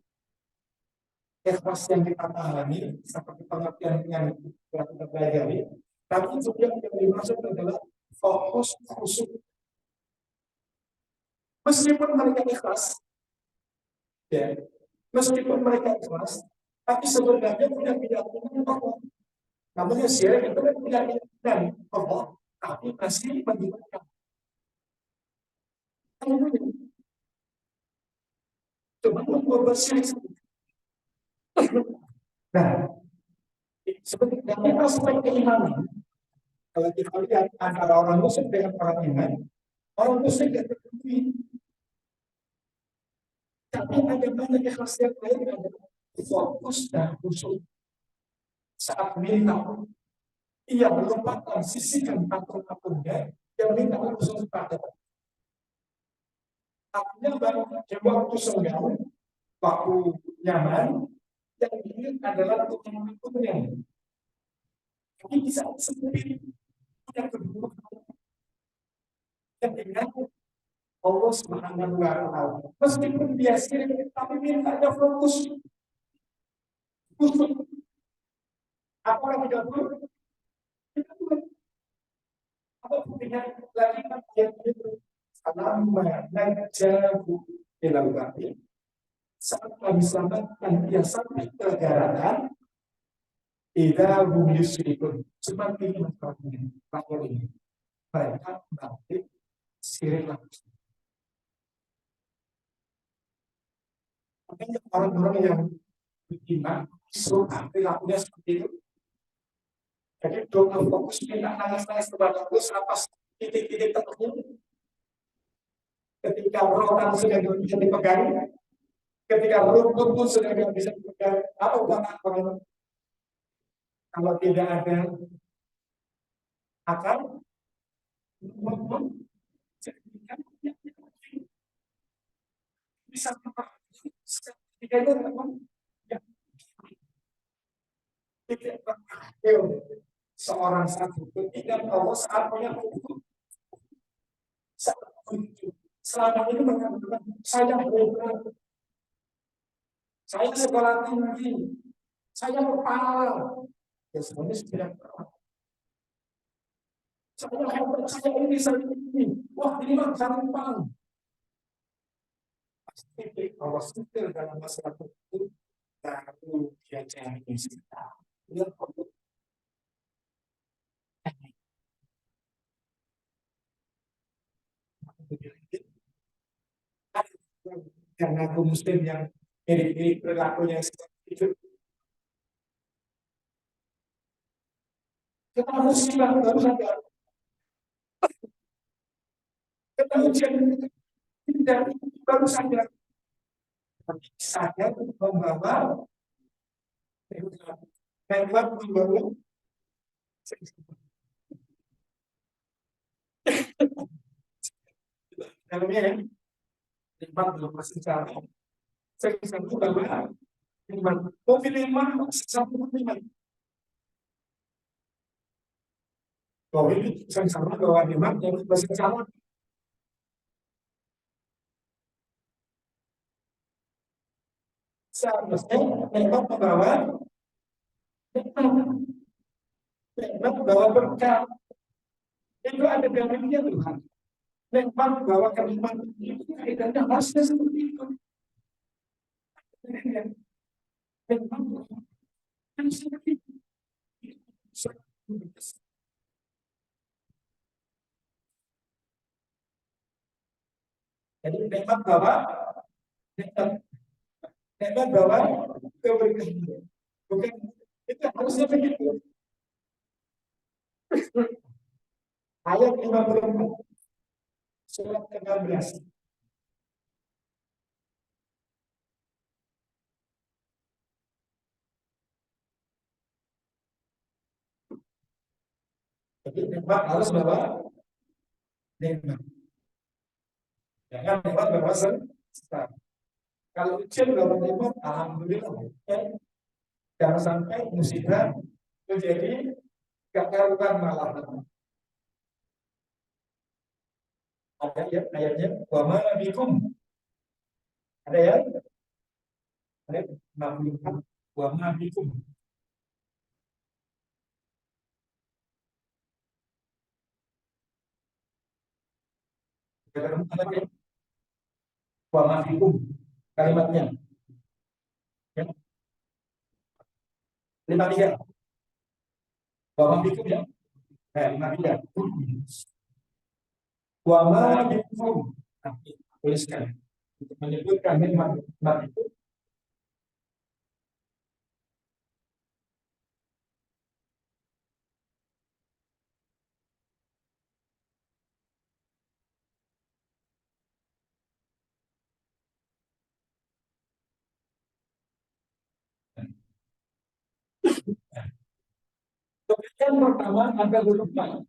ikhlas yang kita pahami seperti pengertian yang telah kita pelajari, tapi juga yang dimaksud adalah fokus khusyuk. Meskipun mereka ikhlas, ya, meskipun mereka ikhlas, tapi sebenarnya tidak keyakinan Allah. Namanya syirik itu kan tidak keyakinan Allah, tapi masih menggunakan. Coba membuat syirik. Nah, seperti dalam aspek keimanan, kalau kita lihat antara orang musyrik dengan orang iman, orang musyrik tidak terpenuhi. Tapi ada banyak ikhlas yang lain adalah fokus dan khusyuk saat minta Ia melupakan sisihkan akun-akunnya yang minta langsung pada. Artinya di waktu senggang, waktu nyaman, yang ini adalah akun-akunnya. Tapi di saat sendiri, yang kedua, ketika Allah Subhanahu wa Ta'ala, meskipun dia sendiri, tapi mintanya fokus. Khusus. Apakah tidak boleh? Tidak boleh. Apa buktinya? Lagi kan yang itu. Selama najabu dalam bati. Saat kami selamatkan dia sampai ke daratan, tidak bumi yusrikun. Seperti makhluk ini. Mereka bangkit sirik langsung. Makanya orang-orang yang beriman, suka perilakunya seperti itu. Jadi doa fokus minta nangis-nangis kepada Allah selepas titik-titik tertentu. Ketika rotan sudah tidak bisa dipegang, ketika rukun pun sudah tidak bisa dipegang, apa ucapan kalau tidak ada akal, rukun bisa ketika itu seorang satu ketika Allah saat punya hukum selama ini mengatakan saya berdoa, saya sekolah tinggi, saya berpahala, ya sebenarnya sudah saya hebat, saya ini, saya ini, wah ini mah gampang. Pasti kalau skill dalam masalah itu baru dia cari kita. Dia perlu karena aku muslim yang mirip-mirip perilakunya seperti itu. Kita musibah baru saja, kita ujian tidak baru saja. Saya membawa membuat membawa dalamnya ya, tempat belum masih cara. Saya satu bawa mobil 5 satu 5. Mobil saya sama bawa 5 yang masih sama. Seharusnya memang membawa berkah. Itu ada dalilnya Tuhan. Memang bahwa kenikmatan itu kaidahnya harusnya seperti itu. Memang yang seperti itu. Jadi memang bahwa memang bahwa keberkahan bukan itu harusnya begitu. Ayat 54 surat ke-16. Jadi memang harus bawa nikmat. Jangan nikmat bawa sekarang. Kalau ujian bawa nikmat, alhamdulillah. Jangan sampai musibah menjadi gak karuan malah. Ada ya ayatnya wa ma bikum. Ada ya? Ayat 64 wa ma bikum. Wa ma bikum kalimatnya. Ya. 53. Wa ma bikum ya. 53. Wa ma bikum. Tuliskan untuk menyebutkan nikmat itu. Kebaikan pertama ada huruf baik.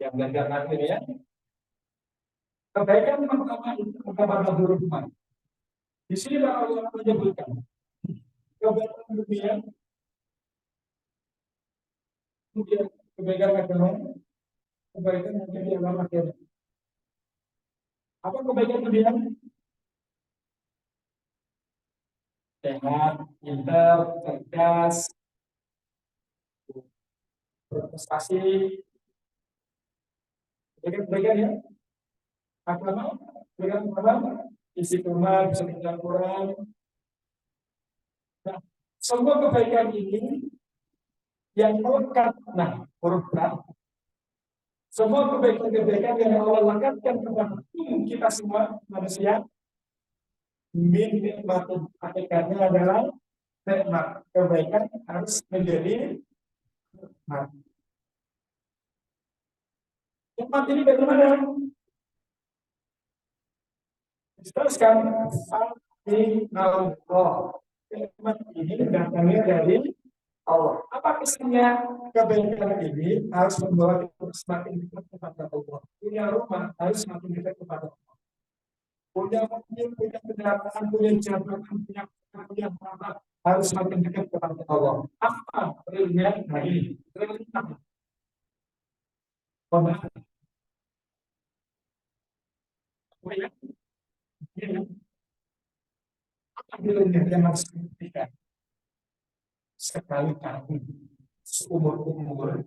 Yang belajar nanti ya. Kebaikan pertama itu pada huruf baik. Di sini Allah menyebutkan kebaikan dunia, kemudian kebaikan agama, kebaikan yang di alam akhirat. Apa kebaikan dunia? Sehat, pintar, cerdas, berprestasi, kebaikan ya. Agama, kebaikan agama, isi rumah, bisa baca Quran. Nah, semua kebaikan ini yang melekat, nah, huruf Ra, semua kebaikan-kebaikan yang Allah lekatkan kepada kita semua manusia, min nikmatun, hakikatnya adalah nikmat. Kebaikan harus menjadi nikmat. Nikmat ini bagaimana? Diteruskan, Allah. Nikmat ini datangnya dari Allah. Apa kesannya? Kebaikan ini harus membawa kita semakin dekat kepada Allah. Punya rumah harus semakin dekat kepada Allah. Punya mobil, punya kendaraan, punya jabatan, punya harta harus semakin dekat kepada Allah. Apa realnya? Nah ini realita. Apa realnya yang harus diberikan? Sekali tahun seumur umur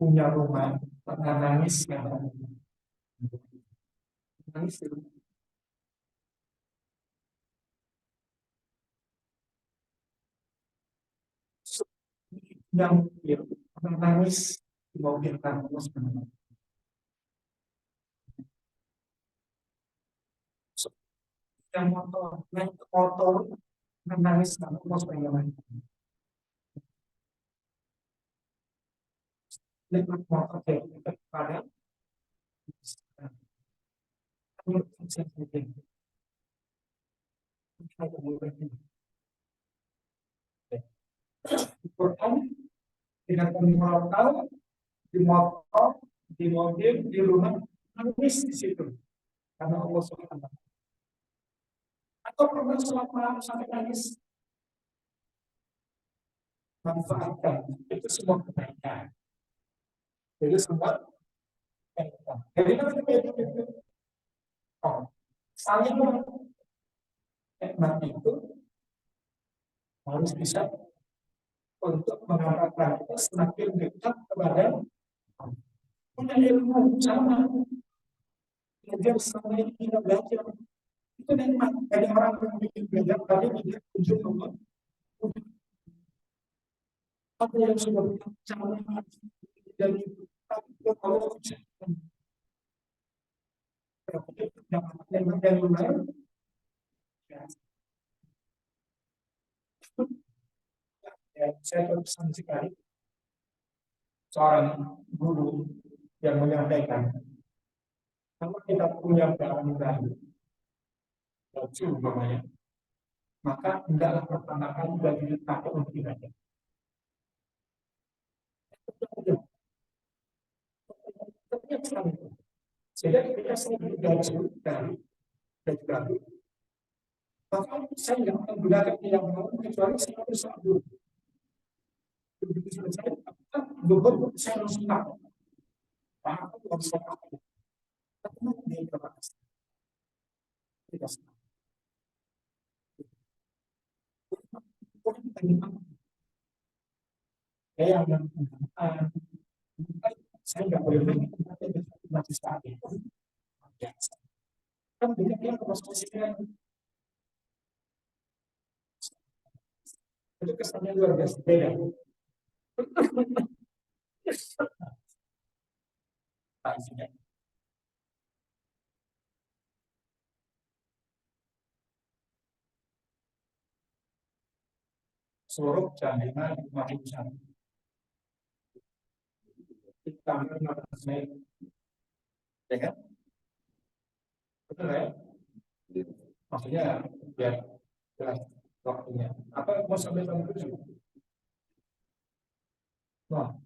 punya rumah, pernah nangis kan? Nangis itu yang pernah nangis di mobil kampus, yang motor naik motor menangis kampus pengen naik motor pada Quran dengan lokal di motor, di mobil, di rumah, nangis di situ karena Allah Subhanahu. Atau pernah sholat malam sampai nangis, manfaatkan itu semua kebaikan. Jadi semua kebaikan. Jadi itu, oh, saya nikmat itu harus bisa untuk mengharapkan kita semakin dekat kepada punya ilmu sama. Belajar sama ini kita belajar itu nikmat. Ada orang yang bikin belajar tapi tidak ujung Allah. Apa yang sudah sama dari tapi kalau yang luar ya, saya berpesan sekali seorang guru yang menyampaikan kalau kita punya barang baru baju umpamanya, maka hendaklah pertama kali baju dipakai untuk ibadah. Sehingga ketika saya beli baju baru, maka saya tidak akan gunakan yang mau kecuali saya harus dulu. Begitu selesai, beberapa saya harus tahu. Aku tidak bisa pakai. Tapi dia terbatas. Tidak sama. Saya yang saya nggak boleh main, tapi masih saat itu biasa. Kan banyak yang prosesnya itu kesannya luar biasa beda. Suruh jaminan makin besar. Kita mengenai, ya kan? Betul ya? Maksudnya ya jelas. waktunya. Apa mau sampai jam 7? Wah,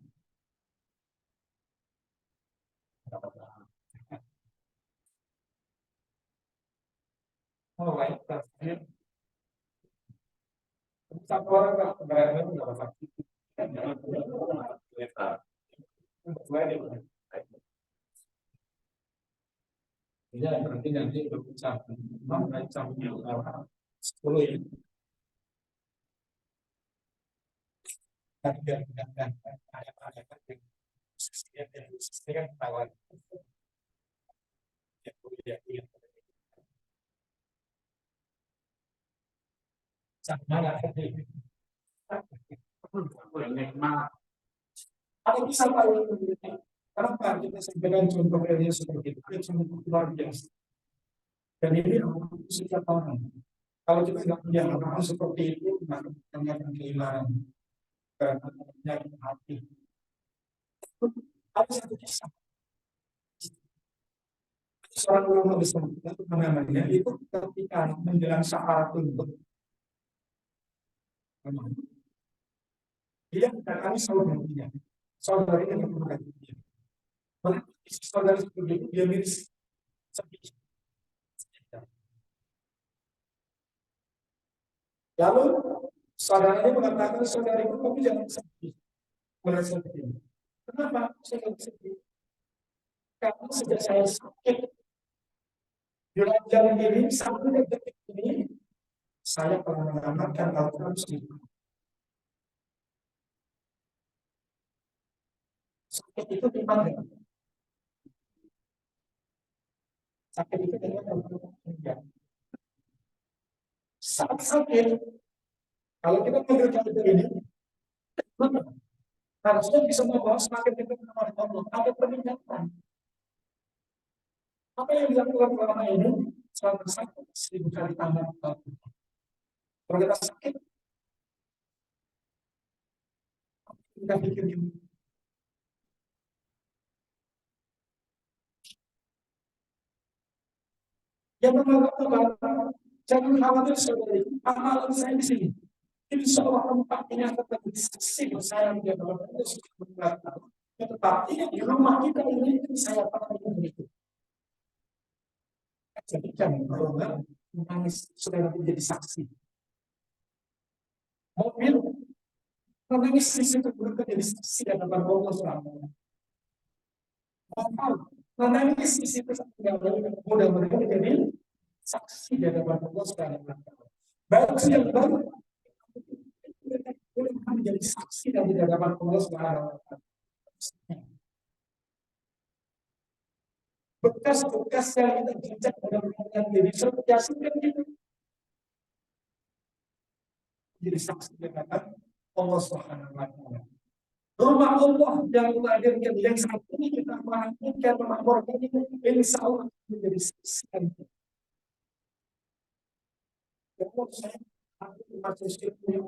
oh baik, satu orang nggak bayarnya nggak apa-apa. Ya, berarti nanti berpecah. Memang jam 10 ya. Dan ada yang tawar. Ya, sama lah. Kalau bisa kenapa kita sampaikan contoh real seperti itu? Itu contoh luar biasa. Dan ini setiap orang. Kalau kita nggak punya hal seperti itu, maka kita akan kehilangan penyakit hati. Ada satu kisah. Seorang ulama besar itu namanya itu ketika menjelang syarat untuk dia mendatangi saudarinya. Saudarinya yang memberkati dia. Saudari seperti itu dia miris sedih. Lalu saudaranya mengatakan, saudariku kamu jangan sedih, merasa sedih. Kenapa saya sedih? Karena sejak saya sakit jalan ini sampai detik ini saya pernah mengamalkan Al-Quran sedikit. Sakit itu di mana? Sakit itu dengan Al-Quran. Saat sakit, kalau kita mengerjakan ini, harusnya bisa membawa semakin dekat kepada Allah. Ada peningkatan. Apa yang dilakukan ulama ini? Selama sakit 1000 kali tambah. Kalau kita sakit, kita pikir ini. Yang mengatakan, jangan khawatir saudari, amalan saya di sini. Insya Allah tempat ini akan menjadi saksi saya di dalam tetapi di rumah kita ini saya pernah begitu. Jadi jangan kalau nggak menangis sudah menjadi saksi. Mobil menangis di situ menjadi saksi dan dapat Allah selama. Mobil menangis di situ mudah-mudahan menjadi saksi dan dapat Allah selama. Baru yang baru boleh menjadi saksi dan di hadapan Allah Subhanahu wa Ta'ala. Bekas-bekas yang kita jejak dalam hubungan diri setiap kita jadi saksi di hadapan Allah Subhanahu wa Ta'ala. Rumah Allah yang melahirkan yang saat ini kita mengaminkan melaporkan ini, insya Allah menjadi saksi. Kalau saya aku masih yang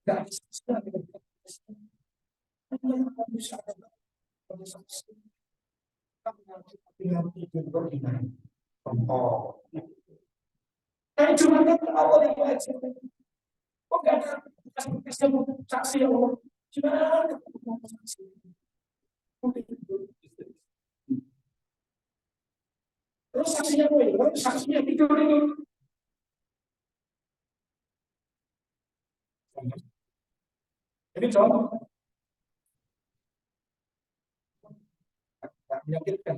tidak bisa bisa ada saksi dengan itu beriman. Oh, tapi cuma kata Allah yang wajib. Kok gak ada saksi yang Allah? Cuma ada saksi. Terus saksinya apa? Saksinya tidur itu. Jadi contoh. Menyakitkan.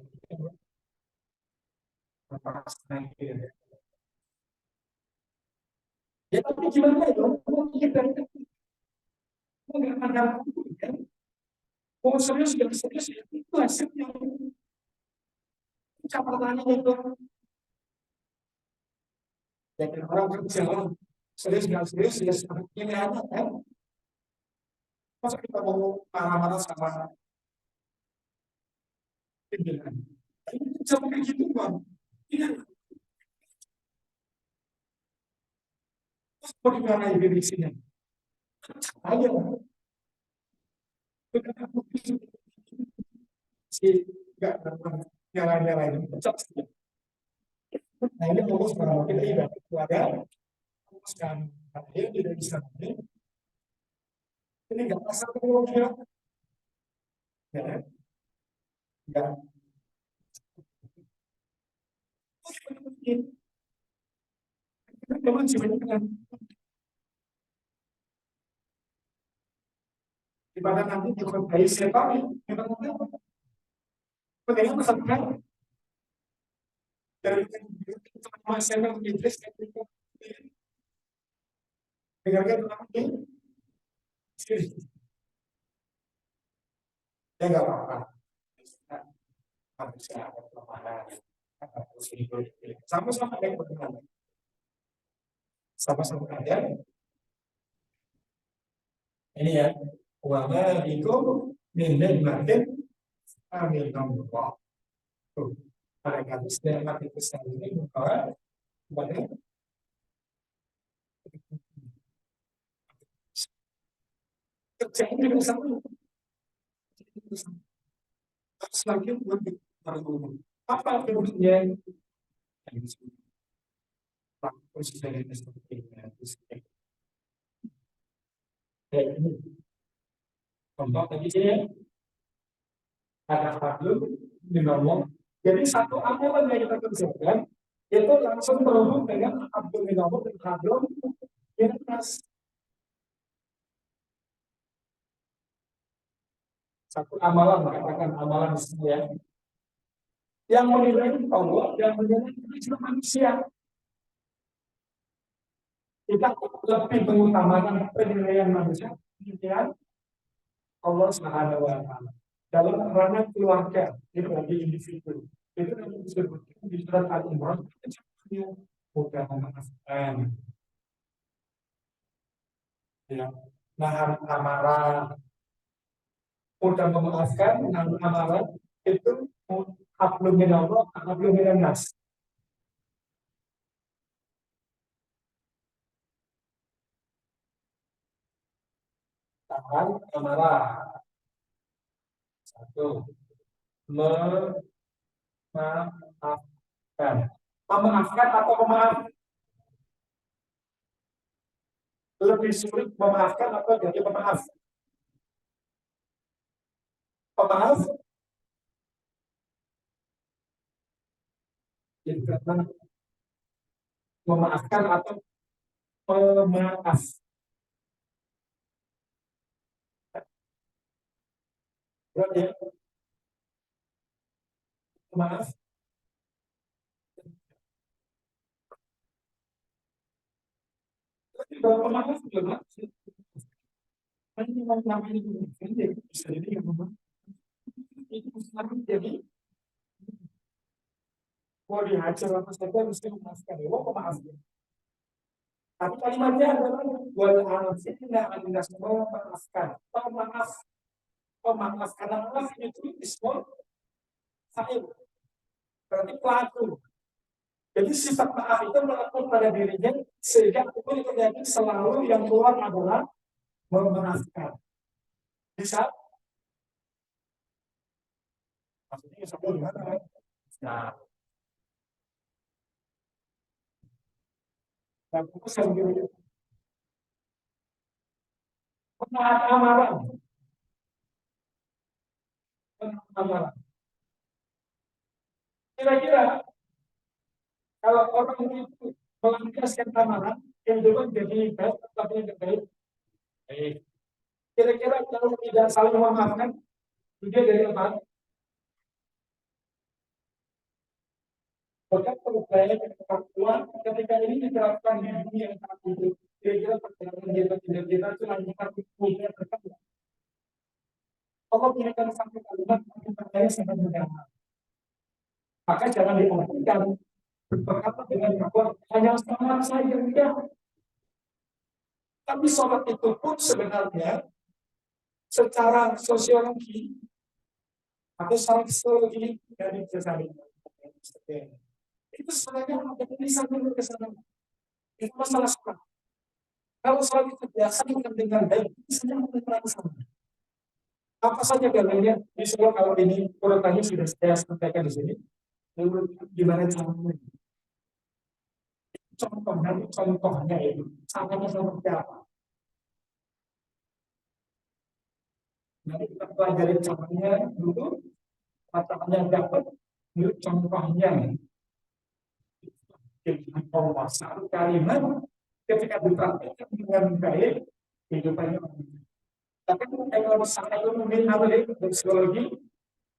Ya tapi gimana itu? Menyakitkan. Nggak ada kan? Oh serius ya itu hasilnya. Catatannya itu. Jadi orang berjalan serius nggak serius ya ini ada kan? Masa kita mau marah-marah sama pimpinan? Ini sampai gitu bang. Ini bagaimana Indonesia? Ayo, si nggak dapat nyala-nyala ini pecah. Nah ini fokus pada kita ibadah keluarga sekarang dia tidak bisa ini nggak pasar teknologi ya nggak mungkin memang sebenarnya kan di mana nanti dikorbankan siapa memang pentingnya besar kan dari masyarakat Inggris ketika dengarkan tentang ini ya nggak apa-apa harusnya ada kelemahan sama-sama ada kebenaran sama-sama ada ini ya wama bikum min ni'matin amin Allah tuh pada hadis dari Nabi Muhammad ini bahwa kepada kerjaan juga sama semakin lebih terlalu apa kemudian sebagai ini contoh tadi saya ada hablum minallah jadi satu amalan yang kita kerjakan itu langsung terhubung dengan hablum minallah dan hablum minas satu amalan katakan amalan ya yang menilai Allah yang menilai manusia kita lebih mengutamakan penilaian manusia penilaian Allah Subhanahu wa taala dalam ranah keluarga itu bagi individu itu yang disebutkan di surat Al-Imran mudah memaafkan ya nahan amarah mudah memaafkan nahan amarah itu hablum minallah hablum minannas tahan amarah satu memaafkan memaafkan atau memaaf lebih sulit memaafkan atau jadi pemaaf pemaaf jadi karena memaafkan atau pemaaf berarti pemaaf kalau pemaaf juga ini namanya bisa jadi yang itu jadi mau dihajar apa saja mesti memaafkan ya pemaaf tapi kalimatnya adalah buat anak tidak ada semua memaafkan pemaaf pemaaf karena maaf itu ismul fa'il berarti pelaku jadi sifat maaf itu melekat pada dirinya sehingga apapun yang terjadi selalu yang keluar adalah memaafkan bisa maksudnya sampai gimana nah dan fokus yang diri menahan amaran amaran kira-kira kalau orang itu melampiaskan amaran kehidupan jadi baik tapi tidak baik kira-kira kalau tidak saling memaafkan juga dari apa bahkan perubahan kemampuan ketika ini diterapkan di dunia yang sangat hidup kira-kira perjalanan kita itu lanjutan punya berkata Allah berikan satu kalimat yang percaya sampai mendalam maka jangan diartikan berkata dengan bahwa hanya sholat saja tidak tapi sholat itu pun sebenarnya secara sosiologi atau secara psikologi dari kesalahan itu sebenarnya ada tulisan dulu ke sana itu masalah sholat kalau sholat itu biasa dengan baik itu saja mengenai sama apa saja dalilnya misalnya kalau ini urutannya sudah saya sampaikan di sini gimana caranya contohnya itu caranya seperti apa? Nanti kita pelajari caranya dulu, katakannya dapat, dulu contohnya. Allah satu kalimat ketika dipraktikkan dengan baik kehidupannya. Tapi kalau misalnya itu mungkin ada psikologi,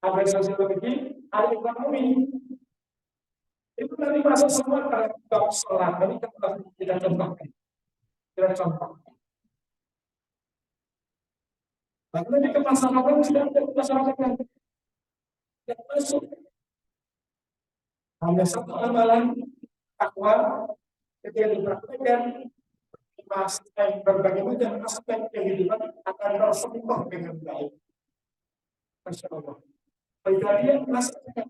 ada sosiologi, ada ekonomi, itu nanti masuk semua terhadap sholat. Ini kita contohkan, kita contoh. Lalu nanti ke masyarakat sudah ada masyarakat yang tidak masuk. Hanya satu amalan takwa ketika dipraktikkan aspek berbagai macam aspek kehidupan akan tersentuh dengan baik. Masya Allah. Pribadian masyarakat.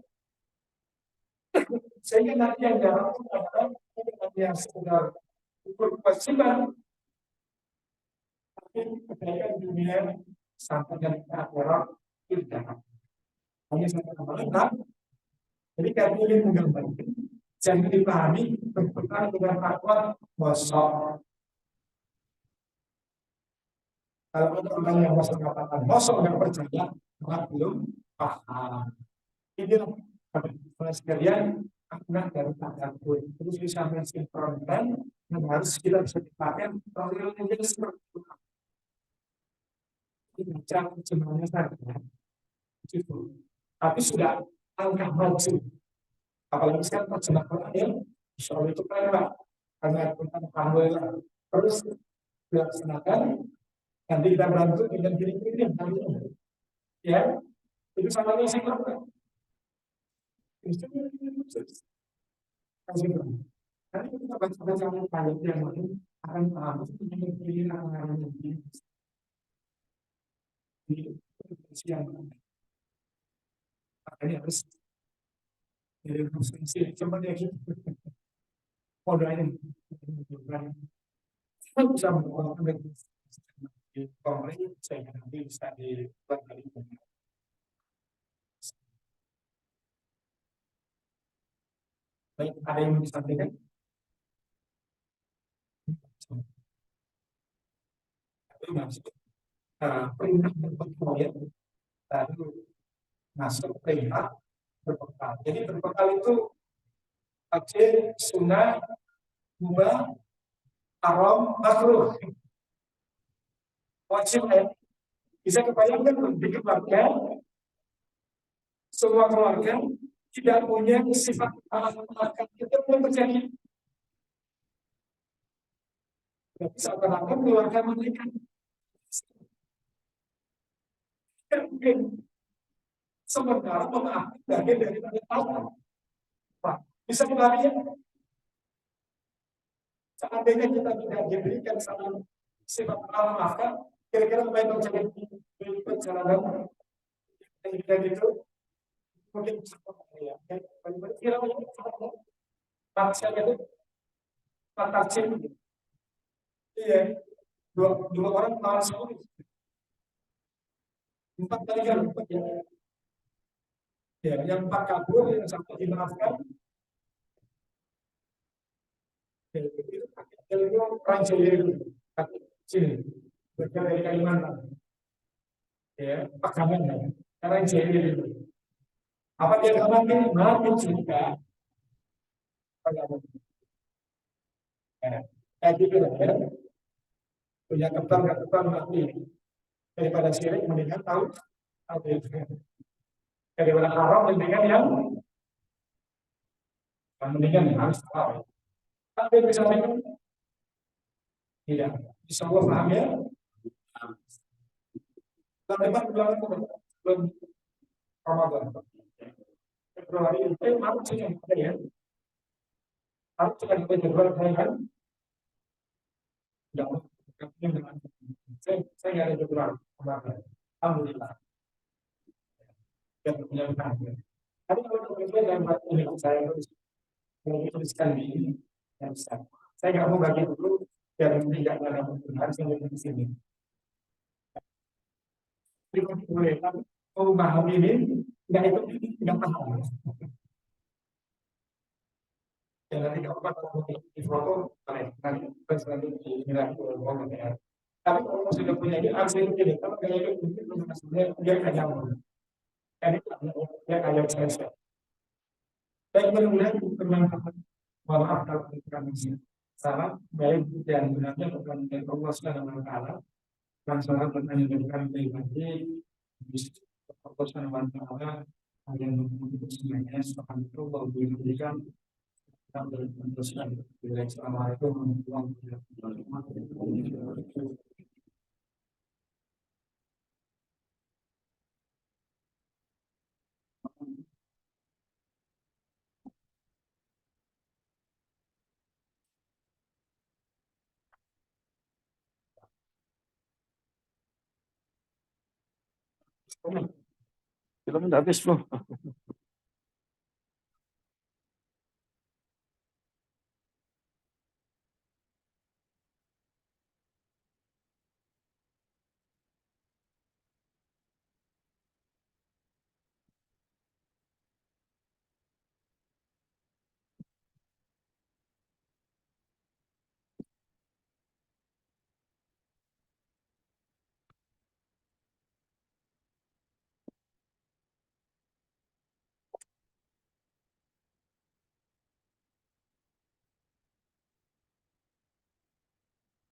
Sehingga nanti yang dalam adalah yang sekedar ukur kewajiban, tapi kebaikan dunia sampai dengan akhirat tidak. Hanya satu amalan. Jadi kami ingin menggambarkan, jangan dipahami berbenah dengan takwa bosok. Kalau ada orang yang masuk katakan bosok nggak percaya, maka belum paham. Inilah sekalian makna dari tadabbur. Terus bisa mensinkronkan yang harus kita bisa dipakai realnya jadi seperti itu. Ini baca terjemahannya saja. Itu. Tapi sudah angka maju. Apalagi sekarang terjemah Quran, insya Allah itu keren, karena tentang alhamdulillah terus dilaksanakan. Nanti kita bantu dengan diri-diri yang kami ini. Ya, itu sama yang saya lakukan. Nanti kita baca-baca ayat yang lain akan paham dengan diri orang-orang yang di siang. Makanya harus dari konsumsi cuma dia gitu. Modalnya bisa menggunakan di pemerintah saya nanti bisa dibuat kali ini. Baik, ada yang mau disampaikan? Itu masuk perintah berbekal ya, lalu masuk perintah berbekal. Jadi berbekal itu wajib, sunnah, mubah, haram, makruh. Wajib ya. Bisa kebayangkan di keluarga, semua keluarga tidak punya sifat anak-anak itu pun terjadi. Tapi seakan-akan keluarga mereka mungkin sementara memaafkan bagian daripada Allah. Pak, bisa dipahami? Seandainya kita tidak diberikan satu sifat Allah maafkan, kira-kira apa yang terjadi di perjalanan kehidupan itu mungkin ya, kira-kira manusia itu takcim, iya, dua orang melawan 10, 4 kali kan, ya, yang 4 kabur, yang 1 dimaafkan, ya, itu orang Jaya sini, bagian dari Kalimantan, ya, Pakangan, orang Jaya itu. Apa dia khawatir? Mungkin juga. Kayak gitu lah ya. Punya kebetulan mati daripada syirik mendingan tahu daripada haram mendingan yang mendingan harus tahu. Tapi bisa minum? Tidak. Bisa Allah paham ya? Teman-teman belum Ramadan. Februari itu Maret sih yang ada ya. Maret juga di Februari saya kan. Tidak. Saya nggak ada Februari kemarin. Alhamdulillah. Yang punya utang. Tapi kalau kemudian yang buat ini saya tuliskan di ini yang bisa. Saya nggak mau bagi dulu biar tidak ada harus yang di sini. Boleh, tapi mau memahami ini nggak itu nggak paham. yang nanti kalau di foto nanti pas nanti di ya. Tapi kalau sudah punya ini harus itu jadi kalau kayak itu sebenarnya dia kayak ini dia kayak saya. Baik mudah-mudahan bermanfaat. Maaf kalau kami salah, baik dan benarnya bukan dari Allah Subhanahu wa taala. Dan salah bertanya dari kami pribadi, Allah Subhanahu wa taala yang untuk semuanya sepakat itu kalau diberikan kita berteruskan. Assalamualaikum warahmatullahi wabarakatuh. Film udah habis belum?